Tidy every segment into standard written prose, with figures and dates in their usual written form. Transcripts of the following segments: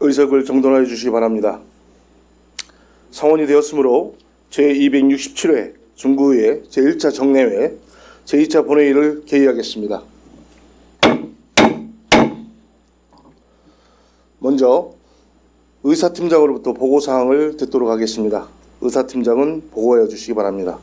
의석을 정돈하여 주시기 바랍니다. 성원이 되었으므로 제267회 중구의회 제1차 정례회 제2차 본회의를 개의하겠습니다. 먼저 의사팀장으로부터 보고사항을 듣도록 하겠습니다. 의사팀장은 보고하여 주시기 바랍니다.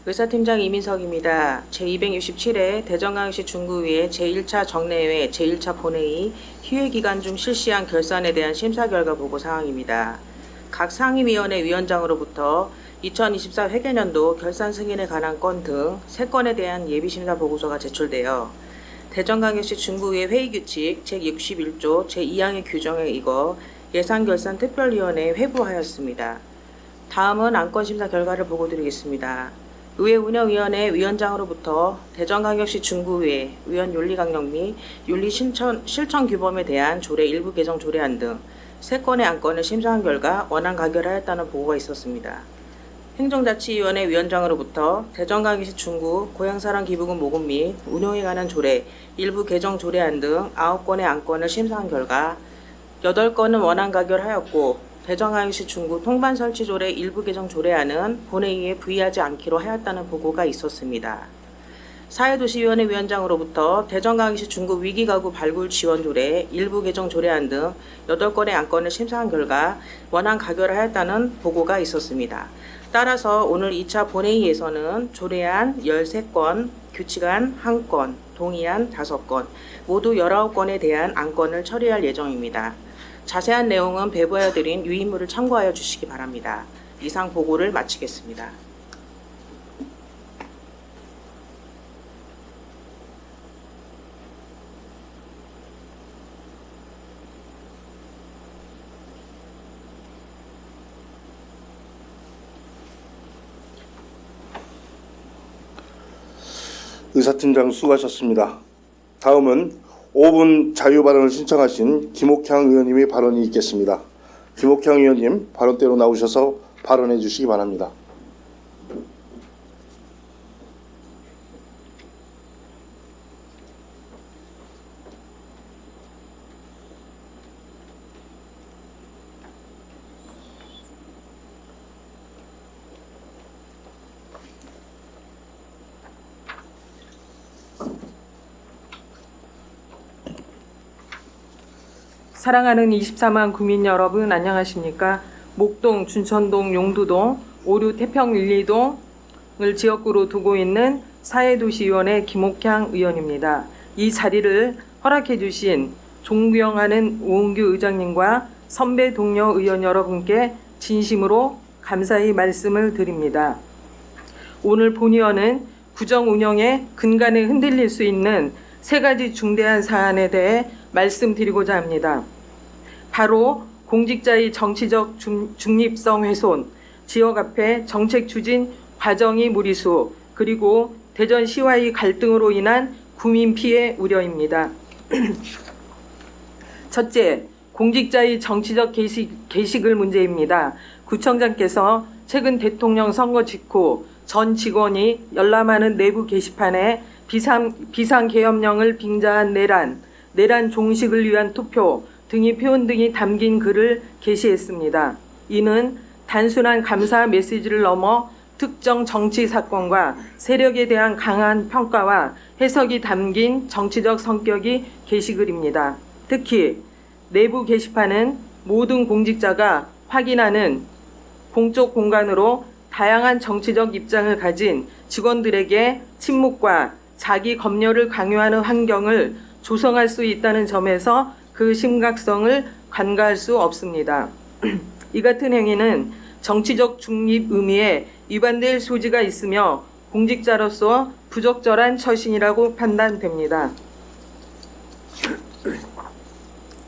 의사팀장 이민석입니다. 제267회 대전광역시 중구의회 제1차 정례회 제1차 본회의 희회기간 중 실시한 결산에 대한 심사 결과 보고 사항입니다. 각 상임위원회 위원장으로부터 2024 회계년도 결산 승인에 관한 건 등 3건에 대한 예비심사 보고서가 제출되어 대전광역시 중구의회 회의규칙 제61조 제2항의 규정에 의거 예산결산특별위원회에 회부하였습니다. 다음은 안건심사 결과를 보고드리겠습니다. 의회운영위원회 위원장으로부터 대전광역시 중구의회 위원 윤리강령 및 윤리 실천 규범에 대한 조례 일부 개정 조례안 등 3건의 안건을 심사한 결과 원안 가결하였다는 보고가 있었습니다. 행정자치위원회 위원장으로부터 대전광역시 중구 고향사랑 기부금 모금 및 운용에 관한 조례 일부 개정 조례안 등 9건의 안건을 심사한 결과 8건은 원안 가결하였고 대전광역시 중구 통반 설치 조례 일부 개정 조례안은 본회의에 부의하지 않기로 하였다는 보고가 있었습니다. 사회도시위원회 위원장으로부터 대전광역시 중구 위기가구 발굴 지원 조례 일부 개정 조례안 등 8건의 안건을 심사한 결과 원안 가결하였다는 보고가 있었습니다. 따라서 오늘 2차 본회의에서는 조례안 13건, 규칙안 1건, 동의안 5건, 모두 19건에 대한 안건을 처리할 예정입니다. 자세한 내용은 배부하여 드린 유인물을 참고하여 주시기 바랍니다. 이상 보고를 마치겠습니다. 의사팀장 수고하셨습니다. 다음은 5분 자유발언을 신청하신 김옥향 의원님의 발언이 있겠습니다. 김옥향 의원님 발언대로 나오셔서 발언해 주시기 바랍니다. 사랑하는 24만 구민 여러분 안녕하십니까? 목동, 춘천동, 용두동, 오류 태평 1,2동을 지역구로 두고 있는 사회도시위원회 김옥향 의원입니다. 이 자리를 허락해 주신 존경하는 오은규 의장님과 선배 동료 의원 여러분께 진심으로 감사의 말씀을 드립니다. 오늘 본의원은 구정 운영의 근간에 흔들릴 수 있는 3가지 중대한 사안에 대해 말씀드리고자 합니다. 바로 공직자의 정치적 중립성 훼손, 지역 앞에 정책 추진 과정이 무리수, 그리고 대전시와의 갈등으로 인한 구민 피해 우려입니다. 첫째, 공직자의 정치적 게시글 문제입니다. 구청장께서 최근 대통령 선거 직후 전 직원이 열람하는 내부 게시판에 비상계엄령을 빙자한 내란 종식을 위한 투표 등의 표현 등이 담긴 글을 게시했습니다. 이는 단순한 감사 메시지를 넘어 특정 정치 사건과 세력에 대한 강한 평가와 해석이 담긴 정치적 성격의 게시글입니다. 특히 내부 게시판은 모든 공직자가 확인하는 공적 공간으로 다양한 정치적 입장을 가진 직원들에게 침묵과 자기 검열을 강요하는 환경을 조성할 수 있다는 점에서 그 심각성을 간과할 수 없습니다. 이 같은 행위는 정치적 중립 의미에 위반될 소지가 있으며 공직자로서 부적절한 처신이라고 판단됩니다.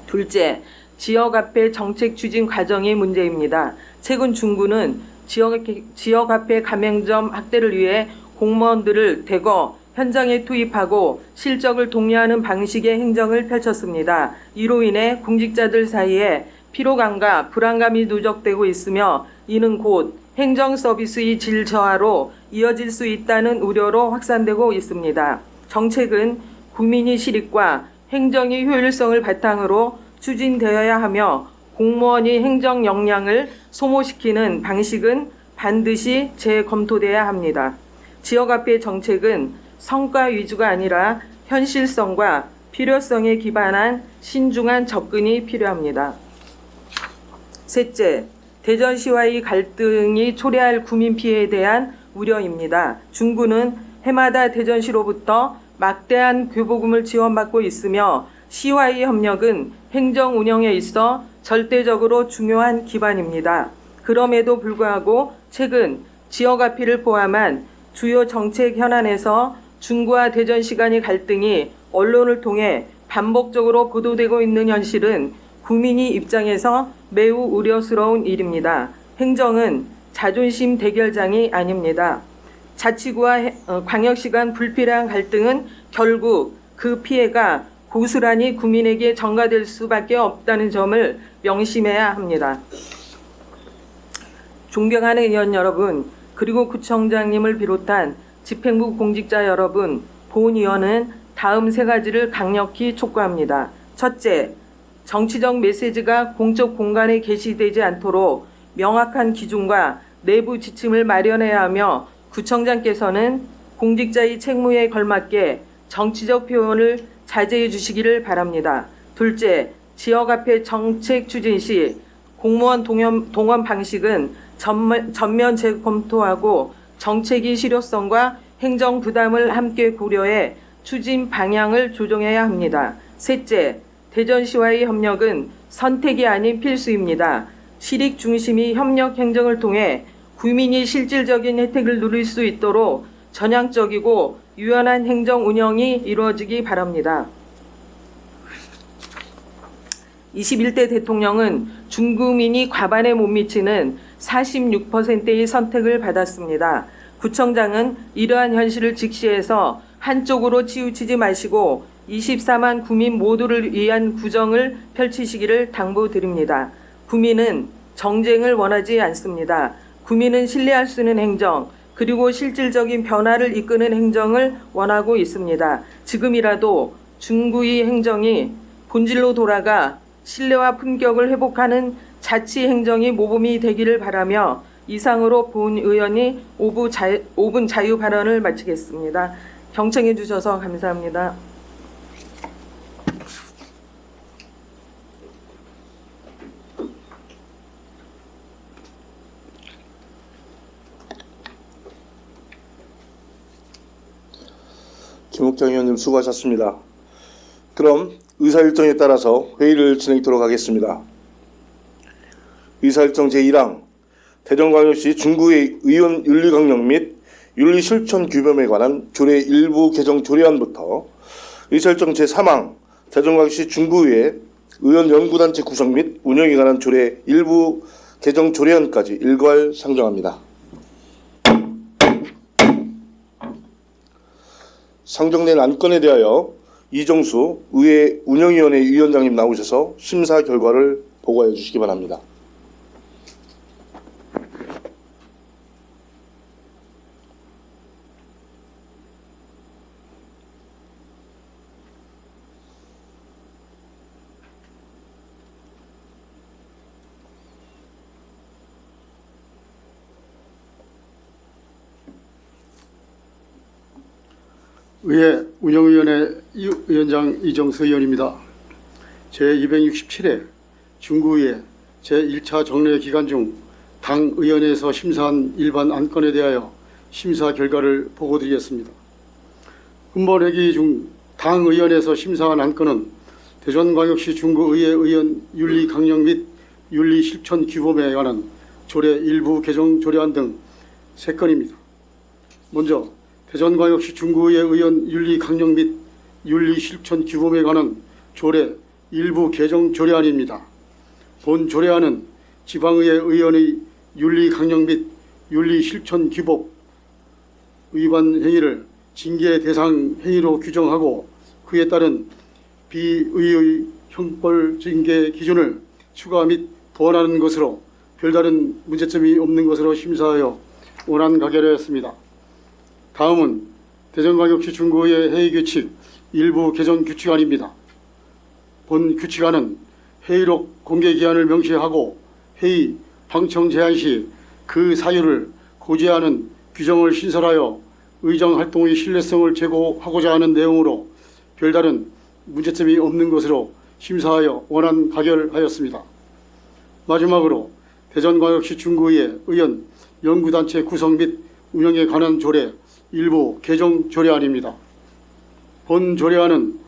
둘째, 지역 앞에 정책 추진 과정의 문제입니다. 최근 중구는 지역 앞에 가맹점 확대를 위해 공무원들을 대거 현장에 투입하고 실적을 독려하는 방식의 행정을 펼쳤습니다. 이로 인해 공직자들 사이에 피로감과 불안감이 누적되고 있으며 이는 곧 행정 서비스의 질 저하로 이어질 수 있다는 우려로 확산되고 있습니다. 정책은 국민의 실익과 행정의 효율성을 바탕으로 추진되어야 하며 공무원이 행정 역량을 소모시키는 방식은 반드시 재검토돼야 합니다. 지역화폐 정책은 성과 위주가 아니라 현실성과 필요성에 기반한 신중한 접근이 필요합니다. 셋째, 대전시와의 갈등이 초래할 구민 피해에 대한 우려입니다. 중구는 해마다 대전시로부터 막대한 교보금을 지원받고 있으며 시와의 협력은 행정 운영에 있어 절대적으로 중요한 기반입니다. 그럼에도 불구하고 최근 지역화폐를 포함한 주요 정책 현안에서 중구와 대전시 간의 갈등이 언론을 통해 반복적으로 보도되고 있는 현실은 국민의 입장에서 매우 우려스러운 일입니다. 행정은 자존심 대결장이 아닙니다. 자치구와 광역시 간 불필요한 갈등은 결국 그 피해가 고스란히 국민에게 전가될 수밖에 없다는 점을 명심해야 합니다. 존경하는 의원 여러분, 그리고 구청장님을 비롯한 집행부 공직자 여러분, 본 의원은 다음 세 가지를 강력히 촉구합니다. 첫째, 정치적 메시지가 공적 공간에 게시되지 않도록 명확한 기준과 내부 지침을 마련해야 하며 구청장께서는 공직자의 책무에 걸맞게 정치적 표현을 자제해 주시기를 바랍니다. 둘째, 지역화폐 정책 추진 시 공무원 동원 방식은 전면 재검토하고 정책의 실효성과 행정 부담을 함께 고려해 추진 방향을 조정해야 합니다. 셋째, 대전시와의 협력은 선택이 아닌 필수입니다. 실익 중심의 협력 행정을 통해 국민이 실질적인 혜택을 누릴 수 있도록 전향적이고 유연한 행정 운영이 이루어지기 바랍니다. 21대 대통령은 중구민이 과반에 못 미치는 46%의 선택을 받았습니다. 구청장은 이러한 현실을 직시해서 한쪽으로 치우치지 마시고 24만 구민 모두를 위한 구정을 펼치시기를 당부드립니다. 구민은 정쟁을 원하지 않습니다. 구민은 신뢰할 수 있는 행정, 그리고 실질적인 변화를 이끄는 행정을 원하고 있습니다. 지금이라도 중구의 행정이 본질로 돌아가 신뢰와 품격을 회복하는 자치 행정이 모범이 되기를 바라며 이상으로 본 의원이 5분 자유 발언을 마치겠습니다. 경청해 주셔서 감사합니다. 김옥장 의원님 수고하셨습니다. 그럼 의사일정에 따라서 회의를 진행하도록 하겠습니다. 의사일정 제1항 대전광역시 중구의 의원 윤리 강령 및 윤리 실천 규범에 관한 조례 일부 개정 조례안부터 의사일정 제3항 대전광역시 중구의 의원 연구단체 구성 및 운영에 관한 조례 일부 개정 조례안까지 일괄 상정합니다. 상정된 안건에 대하여 이정수 의회 운영위원회 위원장님 나오셔서 심사 결과를 보고해 주시기 바랍니다. 의회 운영위원회 위원장 이정수 의원입니다. 제267회 중구의회 제1차 정례 기간 중 당 의원회에서 심사한 일반 안건에 대하여 심사 결과를 보고드리겠습니다. 금번 회기 중 당 의원회에서 심사한 안건은 대전광역시 중구의회 의원 윤리 강령 및 윤리 실천 규범에 관한 조례 일부 개정 조례안 등 3건입니다. 먼저 대전광역시 중구의회 의원 윤리 강령 및 윤리 실천 규범에 관한 조례 일부 개정 조례안입니다. 본 조례안은 지방의회 의원의 윤리 강령 및 윤리 실천 규범 위반 행위를 징계 대상 행위로 규정하고 그에 따른 비의의 형벌 징계 기준을 추가 및 보완하는 것으로 별다른 문제점이 없는 것으로 심사하여 원안 가결하였습니다. 다음은 대전광역시 중구의 회의 규칙 일부 개정 규칙안입니다. 본 규칙안은 회의록 공개 기한을 명시하고 회의 방청 제한 시 그 사유를 고지하는 규정을 신설하여 의정 활동의 신뢰성을 제고하고자 하는 내용으로 별다른 문제점이 없는 것으로 심사하여 원안 가결하였습니다. 마지막으로 대전광역시 중구의 의원 연구단체 구성 및 운영에 관한 조례 일부 개정 조례안입니다. 본 조례안은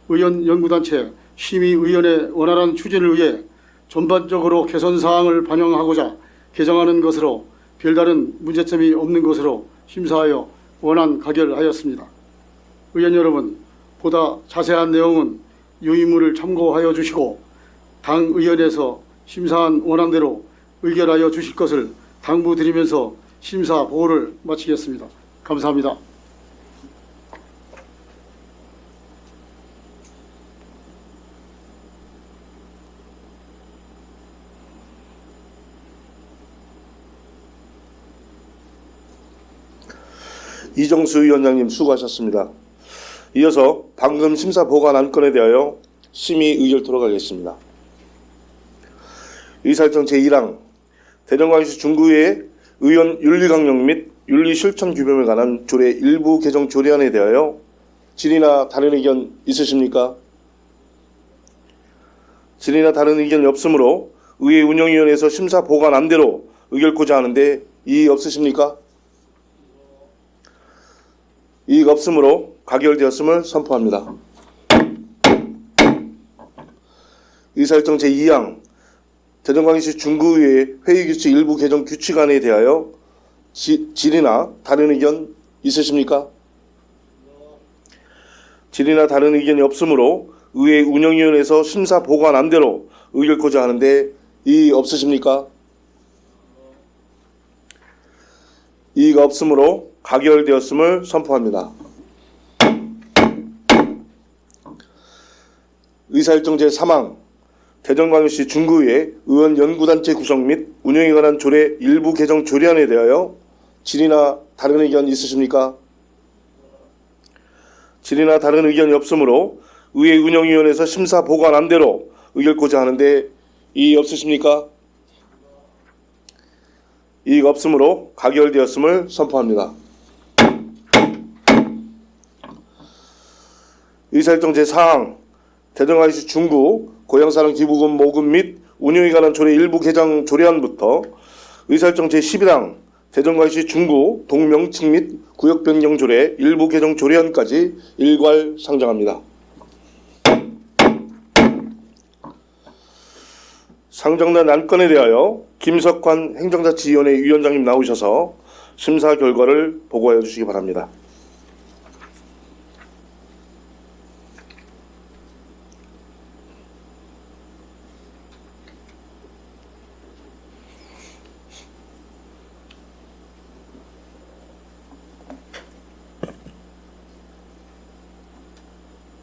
의원 연구단체 심의위원회 원활한 추진을 위해 전반적으로 개선사항을 반영하고자 개정하는 것으로 별다른 문제점이 없는 것으로 심사하여 원안 가결하였습니다. 의원 여러분, 보다 자세한 내용은 유의문을 참고하여 주시고 당 의원에서 심사한 원안대로 의결하여 주실 것을 당부드리면서 심사 보고를 마치겠습니다. 감사합니다. 이정수 위원장님 수고하셨습니다. 이어서 방금 심사 보관 안건에 대하여 심의 의결토록 하겠습니다. 의사일정 제1항 대전광역시 중구의 의원 윤리강령 및 윤리실천 규범에 관한 조례 일부 개정 조례안에 대하여 질의나 다른 의견 있으십니까? 질의나 다른 의견이 없으므로 의회 운영위원회에서 심사 보관 안대로 의결코자 하는데 이의 없으십니까? 이의 없으므로 가결되었음을 선포합니다. 의사일정 제2항 대전광역시 중구의회 회의규칙 일부 개정 규칙안에 대하여 질의나 다른 의견 있으십니까? 질의나 다른 의견이 없으므로 의회 운영위원회에서 심사 보관 안대로 의결코자 하는데 이의 없으십니까? 이의가 없으므로 가결되었음을 선포합니다. 의사일정 제3항 대전광역시 중구의 의원 연구단체 구성 및 운영에 관한 조례 일부 개정 조례안에 대하여 질의나 다른 의견 있으십니까? 질의나 다른 의견이 없으므로 의회 운영위원회에서 심사 보관 안대로 의결코자 하는데 이의 없으십니까? 이의가 없으므로 가결되었음을 선포합니다. 의사일정 제4항 대전광역시 중구 고향사랑 기부금 모금 및 운영에 관한 조례 일부 개정 조례안부터 의사일정 제11항 대전광역시 중구 동명칭 및 구역 변경 조례 일부 개정 조례안까지 일괄 상정합니다. 상정된 안건에 대하여 김석환 행정자치위원회 위원장님 나오셔서 심사 결과를 보고하여 주시기 바랍니다.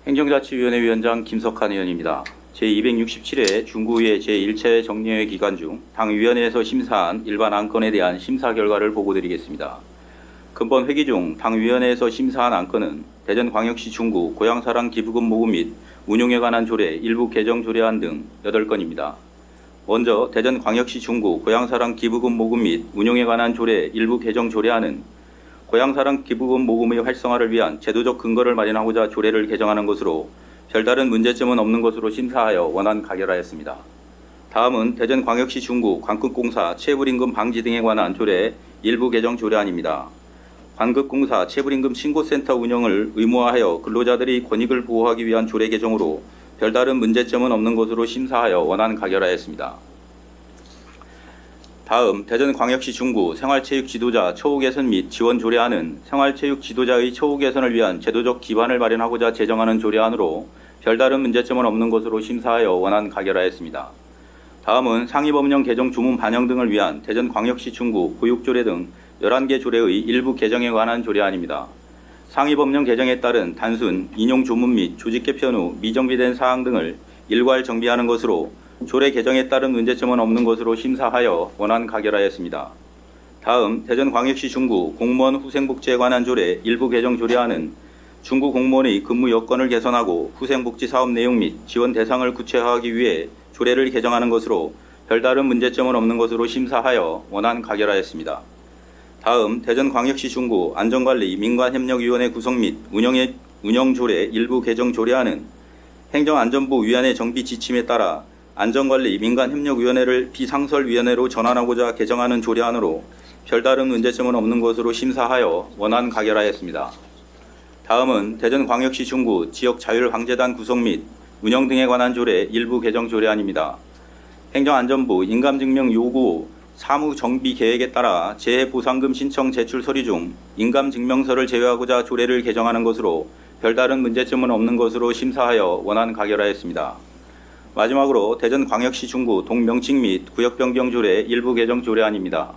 행정자치위원회 위원장 김석환 의원입니다. 제267회 중구의회 제1차 정례회 기간 중 당위원회에서 심사한 일반 안건에 대한 심사 결과를 보고드리겠습니다. 근본 회기 중 당위원회에서 심사한 안건은 대전광역시 중구 고향사랑 기부금 모금 및 운용에 관한 조례 일부 개정 조례안 등 8건입니다. 먼저 대전광역시 중구 고향사랑 기부금 모금 및 운용에 관한 조례 일부 개정 조례안은 고향사랑 기부금 모금의 활성화를 위한 제도적 근거를 마련하고자 조례를 개정하는 것으로 별다른 문제점은 없는 것으로 심사하여 원안 가결하였습니다. 다음은 대전광역시 중구 관급공사 체불임금 방지 등에 관한 조례 일부 개정 조례안입니다. 관급공사 체불임금 신고센터 운영을 의무화하여 근로자들의 권익을 보호하기 위한 조례 개정으로 별다른 문제점은 없는 것으로 심사하여 원안 가결하였습니다. 다음 대전광역시 중구 생활체육 지도자 처우 개선 및 지원 조례안은 생활체육 지도자의 처우 개선을 위한 제도적 기반을 마련하고자 제정하는 조례안으로 별다른 문제점은 없는 것으로 심사하여 원안 가결하였습니다. 다음은 상위법령 개정 주문 반영 등을 위한 대전광역시 중구 보육조례 등 11개 조례의 일부 개정에 관한 조례안입니다. 상위법령 개정에 따른 단순 인용 조문 및 조직 개편 후 미정비된 사항 등을 일괄 정비하는 것으로 조례 개정에 따른 문제점은 없는 것으로 심사하여 원안 가결하였습니다. 다음 대전광역시 중구 공무원 후생복지에 관한 조례 일부 개정 조례안은 중구 공무원의 근무 여건을 개선하고 후생복지 사업 내용 및 지원 대상을 구체화하기 위해 조례를 개정하는 것으로 별다른 문제점은 없는 것으로 심사하여 원안 가결하였습니다. 다음 대전광역시 중구 안전관리 민관협력위원회 구성 및 운영조례 일부 개정 조례안은 행정안전부 위원회 정비 지침에 따라 안전관리 민관협력위원회를 비상설위원회로 전환하고자 개정하는 조례안으로 별다른 문제점은 없는 것으로 심사하여 원안 가결하였습니다. 다음은 대전광역시 중구 지역자율방재단 구성 및 운영 등에 관한 조례 일부 개정 조례안입니다. 행정안전부 인감증명 요구 사무정비 계획에 따라 재해보상금 신청 제출 서류 중 인감증명서를 제외하고자 조례를 개정하는 것으로 별다른 문제점은 없는 것으로 심사하여 원안 가결하였습니다. 마지막으로 대전광역시 중구 동명칭 및 구역변경 조례 일부 개정 조례안입니다.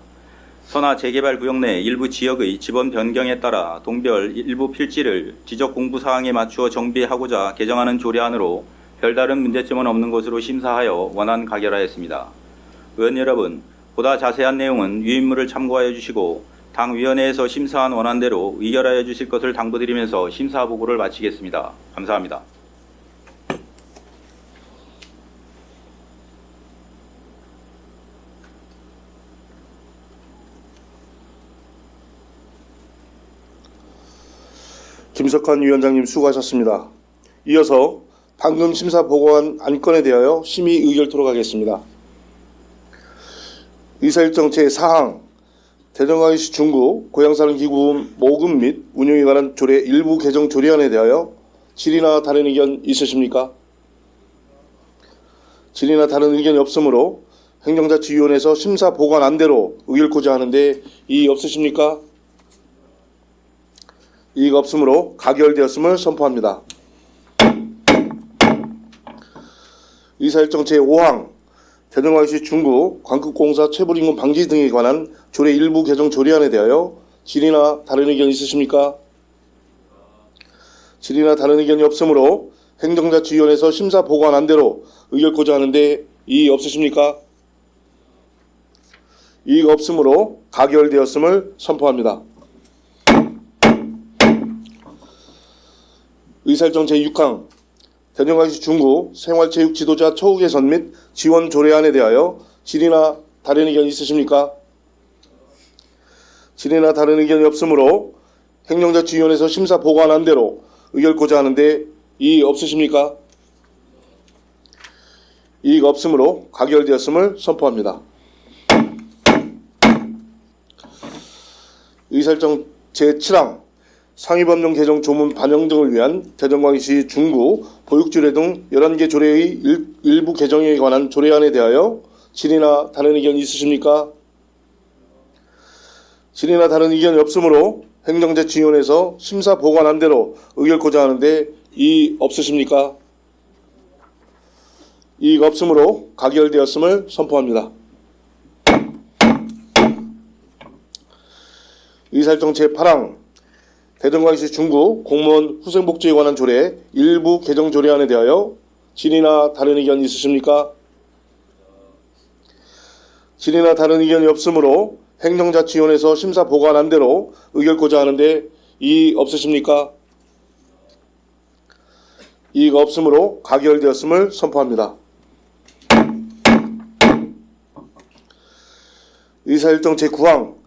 선화 재개발 구역 내 일부 지역의 지번 변경에 따라 동별 일부 필지를 지적 공부 사항에 맞추어 정비하고자 개정하는 조례안으로 별다른 문제점은 없는 것으로 심사하여 원안 가결하였습니다. 의원 여러분, 보다 자세한 내용은 유인물을 참고하여 주시고 당위원회에서 심사한 원안대로 의결하여 주실 것을 당부드리면서 심사 보고를 마치겠습니다. 감사합니다. 김석환 위원장님 수고하셨습니다. 이어서 방금 심사 보고한 안건에 대하여 심의 의결토록 하겠습니다. 의사일정 제4항 대전광역시 중구 고향사는기구 모금 및 운영에 관한 조례 일부 개정 조례안에 대하여 질의나 다른 의견 있으십니까? 질의나 다른 의견이 없으므로 행정자치위원회에서 심사 보고한 안대로 의결코자 하는데 이의 없으십니까? 이의가 없으므로 가결되었음을 선포합니다. 의사일정 제5항 대전광역시 중구 광급공사 체불임금 방지 등에 관한 조례 일부 개정 조례안에 대하여 질의나 다른 의견 있으십니까? 질의나 다른 의견이 없으므로 행정자치위원회에서 심사 보고한 안대로 의결코자 하는데 이의 없으십니까? 이의가 없으므로 가결되었음을 선포합니다. 의사일정 제6항 대전광역시 중구 생활체육 지도자 처우 개선 및 지원 조례안에 대하여 질의나 다른 의견 있으십니까? 질의나 다른 의견이 없으므로 행정자치위원회에서 심사 보고한 안대로 의결코자 하는데 이의 없으십니까? 이의가 없으므로 가결되었음을 선포합니다. 의사일정 제7항 상위법령 개정 조문 반영 등을 위한 대전광역시 중구 보육조례 등 11개 조례의 일부 개정에 관한 조례안에 대하여 질의나 다른 의견 있으십니까? 질의나 다른 의견이 없으므로 행정자치위원회에서 심사 보고한 안대로 의결코자 하는데 이의 없으십니까? 이의가 없으므로 가결되었음을 선포합니다. 의사일정 제8항 대전광역시 중구 공무원 후생복지에 관한 조례 일부 개정 조례안에 대하여 질의나 다른 의견 있으십니까? 질의나 다른 의견이 없으므로 행정자치위원회에서 심사 보고한 안대로 의결코자 하는데 이의 없으십니까? 이의가 없으므로 가결되었음을 선포합니다. 의사일정 제9항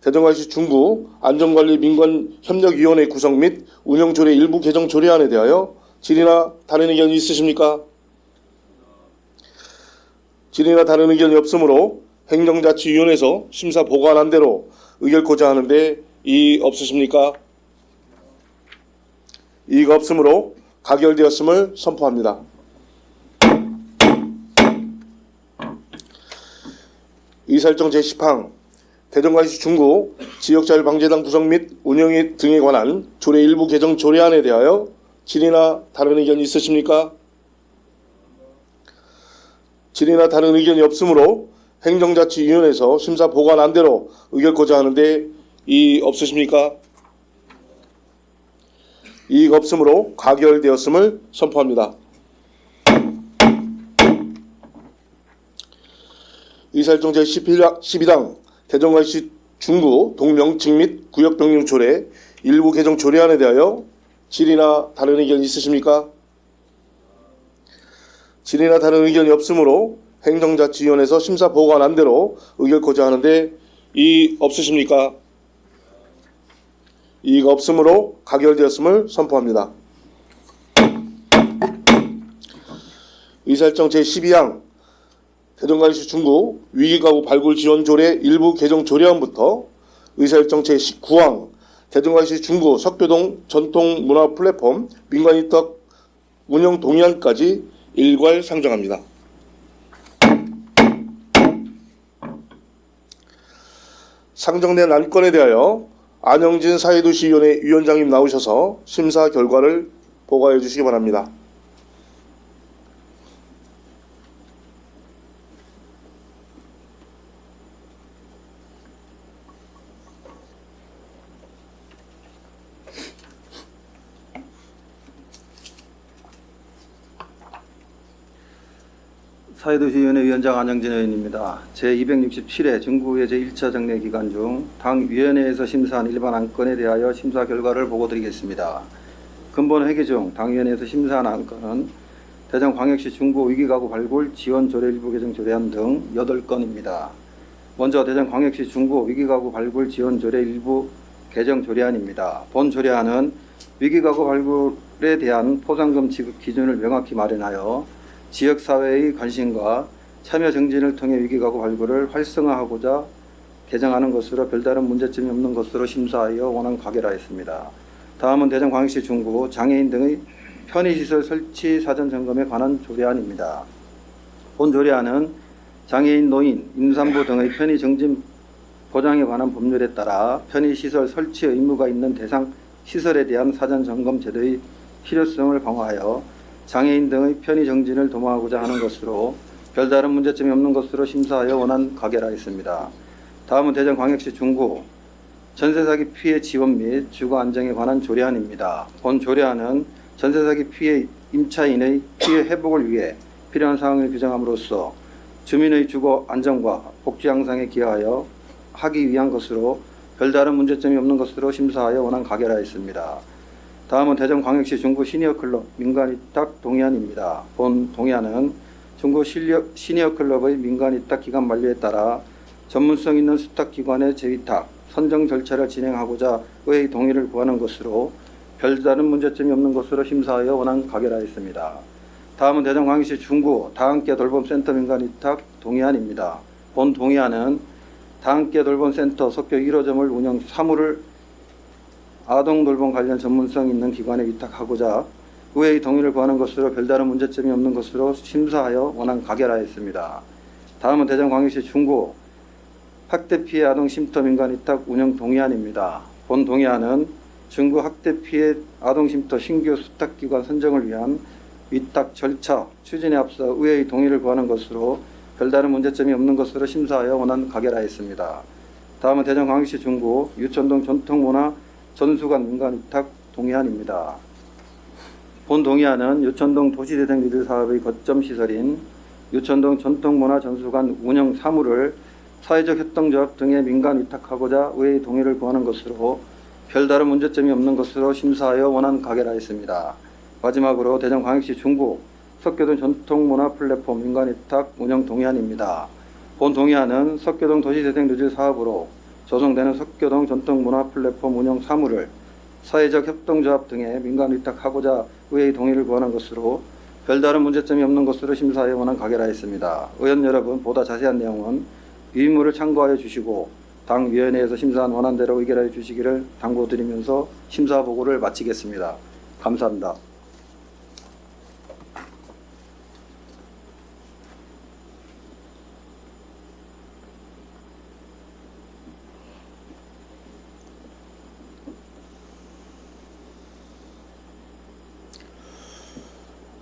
대전광역시 중구 안전관리 민관협력위원회 구성 및 운영조례 일부 개정 조례안에 대하여 질의나 다른 의견이 있으십니까? 질의나 다른 의견이 없으므로 행정자치위원회에서 심사 보고한 안대로 의결코자 하는데 이의 없으십니까? 이의가 없으므로 가결되었음을 선포합니다. 의사일정 제10항 대전광역시 중구 지역자율방재단 구성 및 운영 등에 관한 조례 일부 개정 조례안에 대하여 질의나 다른 의견이 있으십니까? 질의나 다른 의견이 없으므로 행정자치위원회에서 심사 보고한 안대로 의결코자 하는데 이의 없으십니까? 이의가 없으므로 가결되었음을 선포합니다. 의사일정 제12당 대전광역시 중구 동명칭 및 구역변경 조례 일부 개정 조례안에 대하여 질의나 다른 의견 있으십니까? 질의나 다른 의견이 없으므로 행정자치위원회에서 심사 보고한 대로 의결코자 하는데 이의 없으십니까? 이의가 없으므로 가결되었음을 선포합니다. 의사일정 제12항 대전광역시 중구 위기가구 발굴 지원 조례 일부 개정 조례안부터 의사일정 제19항 대전광역시 중구 석교동 전통문화 플랫폼 민간위탁 운영 동의안까지 일괄 상정합니다. 상정된 안건에 대하여 안영진 사회도시위원회 위원장님 나오셔서 심사 결과를 보고해 주시기 바랍니다. 사회도시위원회 위원장 안영진 의원입니다. 제267회 중구의 제1차 정례 기간 중 당 위원회에서 심사한 일반 안건에 대하여 심사 결과를 보고드리겠습니다. 근본 회기 중 당위원회에서 심사한 안건은 대전광역시 중구 위기가구 발굴 지원 조례 일부 개정 조례안 등 8건입니다. 먼저 대전광역시 중구 위기가구 발굴 지원 조례 일부 개정 조례안입니다. 본 조례안은 위기가구 발굴에 대한 포상금 지급 기준을 명확히 마련하여 지역사회의 관심과 참여 정진을 통해 위기가구 발굴을 활성화하고자 개정하는 것으로 별다른 문제점이 없는 것으로 심사하여 원안 가결하였습니다. 다음은 대전광역시 중구 장애인 등의 편의시설 설치 사전 점검에 관한 조례안입니다. 본 조례안은 장애인, 노인, 임산부 등의 편의 정진 보장에 관한 법률에 따라 편의시설 설치 의무가 있는 대상 시설에 대한 사전 점검 제도의 필요성을 강화하여 장애인 등의 편의 정진을 도모하고자 하는 것으로 별다른 문제점이 없는 것으로 심사하여 원안 가결하였습니다. 다음은 대전광역시 중구 전세사기 피해 지원 및 주거 안정에 관한 조례안입니다. 본 조례안은 전세사기 피해 임차인의 피해 회복을 위해 필요한 사항을 규정함으로써 주민의 주거 안정과 복지 향상에 기여하여 하기 위한 것으로 별다른 문제점이 없는 것으로 심사하여 원안 가결하였습니다. 다음은 대전광역시 중구 시니어클럽 민간위탁 동의안입니다. 본 동의안은 중구 시니어클럽의 민간위탁 기간 만료에 따라 전문성 있는 수탁기관의 재위탁, 선정 절차를 진행하고자 의회의 동의를 구하는 것으로 별다른 문제점이 없는 것으로 심사하여 원안 가결하였습니다. 다음은 대전광역시 중구 다함께 돌봄센터 민간위탁 동의안입니다. 본 동의안은 다함께 돌봄센터 석교 1호점을 운영 사무를 아동돌봄 관련 전문성 있는 기관에 위탁하고자 의회의 동의를 구하는 것으로 별다른 문제점이 없는 것으로 심사하여 원안 가결하였습니다. 다음은 대전광역시 중구 학대 피해 아동 쉼터 민간 위탁 운영 동의안입니다. 본 동의안은 중구 학대 피해 아동 쉼터 신규 수탁기관 선정을 위한 위탁 절차 추진에 앞서 의회의 동의를 구하는 것으로 별다른 문제점이 없는 것으로 심사하여 원안 가결하였습니다. 다음은 대전광역시 중구 유천동 전통문화 전수관 민간위탁 동의안입니다. 본 동의안은 유천동 도시재생 리드 사업의 거점 시설인 유천동 전통문화 전수관 운영 사무를 사회적 협동조합 등에 민간 위탁하고자 의회의 동의를 구하는 것으로 별다른 문제점이 없는 것으로 심사하여 원안 가결하였습니다. 마지막으로 대전광역시 중구 석교동 전통문화 플랫폼 민간 위탁 운영 동의안입니다. 본 동의안은 석교동 도시재생 리드 사업으로 조성되는 석교동 전통문화 플랫폼 운영 사무를 사회적 협동조합 등에 민간 위탁하고자 의회의 동의를 구하는 것으로 별다른 문제점이 없는 것으로 심사하여 원안 가결하였습니다. 의원 여러분, 보다 자세한 내용은 위임물을 참고하여 주시고 당 위원회에서 심사한 원안대로 의결하여 주시기를 당부드리면서 심사 보고를 마치겠습니다. 감사합니다.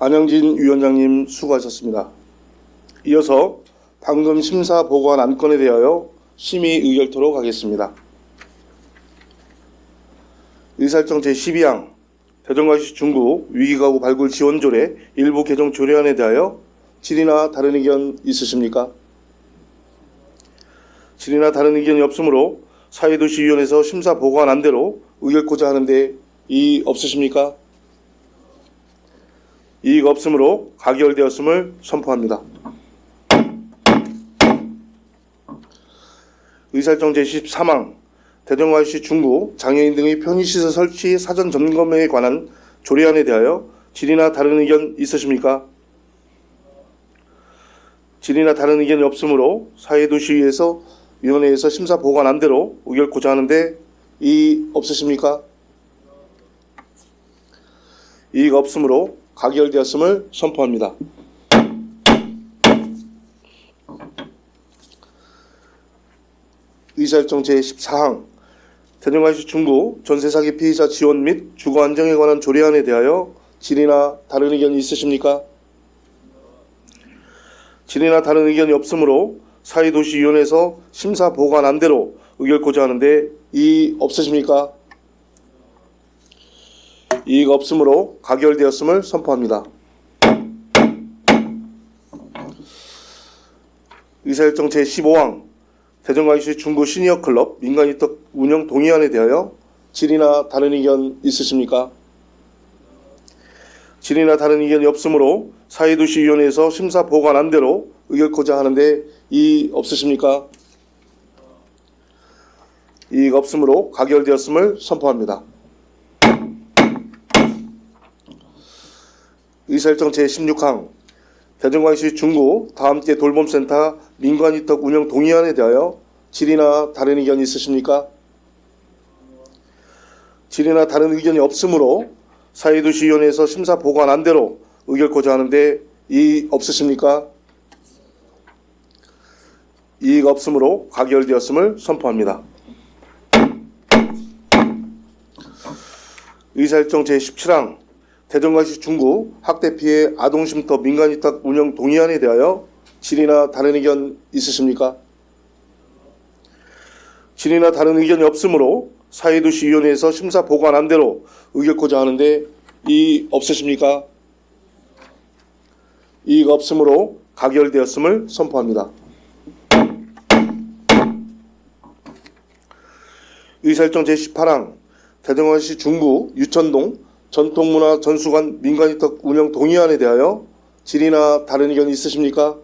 안영진 위원장님 수고하셨습니다. 이어서 방금 심사 보고한 안건에 대하여 심의 의결토록 하겠습니다. 의사일정 제12항 대전광역시 중구 위기가구 발굴 지원 조례 일부 개정 조례안에 대하여 질의나 다른 의견 있으십니까? 질의나 다른 의견이 없으므로 사회도시위원회에서 심사 보고한 안대로 의결코자 하는데 이의 없으십니까? 이의가 없으므로 가결되었음을 선포합니다. 의사일정 제14망 대전광역시 중구 장애인 등의 편의시설 설치 사전 점검에 관한 조례안에 대하여 질의나 다른 의견 있으십니까? 질의나 다른 의견이 없으므로 사회도시위원회에서 심사 보고한 안대로 의결코자 하는데 이의 없으십니까? 이의가 없으므로 가결되었음을 선포합니다. 의사일정 제14항 대전광역시 중구 전세사기 피해자 지원 및 주거 안정에 관한 조례안에 대하여 질의나 다른 의견이 있으십니까? 질의나 다른 의견이 없으므로 사회도시위원회에서 심사 보고한 안대로 의결코자 하는데 이의 없으십니까? 이의가 없으므로 가결되었음을 선포합니다. 의사일정 제15항 대전광역시 중구 시니어클럽 민간이특 운영 동의안에 대하여 질의나 다른 의견 있으십니까? 질의나 다른 의견이 없으므로 사회도시위원회에서 심사 보고한 안대로 의결코자 하는데 이의 없으십니까? 이의가 없으므로 가결되었음을 선포합니다. 의사일정 제16항 대전광역시 중구 다함께 돌봄센터 민간이특 운영 동의안에 대하여 질의나 다른 의견이 있으십니까? 질의나 다른 의견이 없으므로 사회도시위원회에서 심사 보고한 안대로 의결코자 하는데 이의 없으십니까? 이의가 없으므로 가결되었음을 선포합니다. 의사일정 제17항 대전광역시 중구 학대 피해 아동쉼터 민간위탁 운영 동의안에 대하여 질의나 다른 의견 있으십니까? 질의나 다른 의견이 없으므로 사회도시위원회에서 심사 보고한 안대로 의결코자 하는데 이의 없으십니까? 이의가 없으므로 가결되었음을 선포합니다. 의사일정 제18항 대전광역시 중구 유천동 전통문화 전수관 민간위탁 운영 동의안에 대하여 질의나 다른 의견이 있으십니까?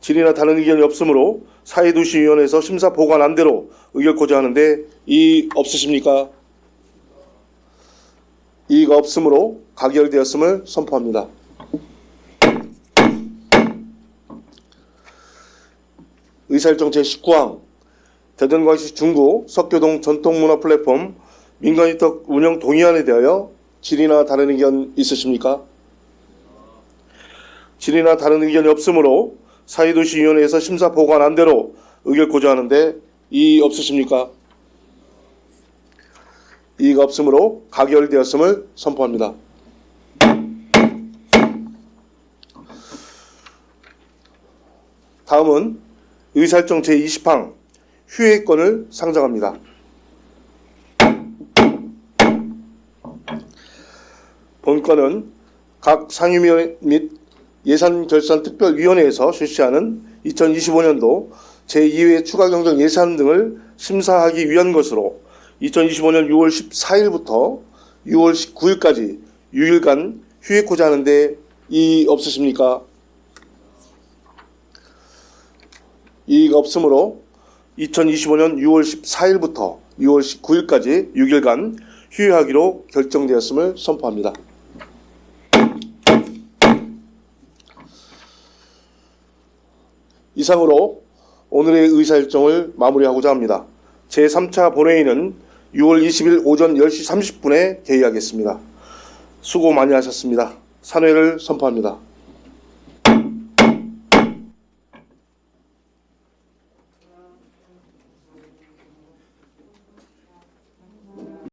질의나 다른 의견이 없으므로 사회도시위원회에서 심사 보고한 안대로 의결코자 하는데 이의 없으십니까? 이의가 없으므로 가결되었음을 선포합니다. 의사일정 제19항 대전광역시 중구 석교동 전통문화 플랫폼 민간위탁 운영 동의안에 대하여 질의나 다른 의견 있으십니까? 질의나 다른 의견이 없으므로 사회도시위원회에서 심사 보고한 안대로 의결코자 하는데 이의 없으십니까? 이의가 없으므로 가결되었음을 선포합니다. 다음은 의사일정 제20항 휴회권을 상정합니다. 본건은 각 상임위 및 예산결산특별위원회에서 실시하는 2025년도 제2회 추가경정 예산 등을 심사하기 위한 것으로 2025년 6월 14일부터 6월 19일까지 6일간 휴회코자 하는데 이의 없으십니까? 이의가 없으므로 2025년 6월 14일부터 6월 19일까지 6일간 휴회하기로 결정되었음을 선포합니다. 이상으로 오늘의 의사일정을 마무리하고자 합니다. 제3차 본회의는 6월 20일 오전 10시 30분에 개의하겠습니다. 수고 많이 하셨습니다. 산회를 선포합니다.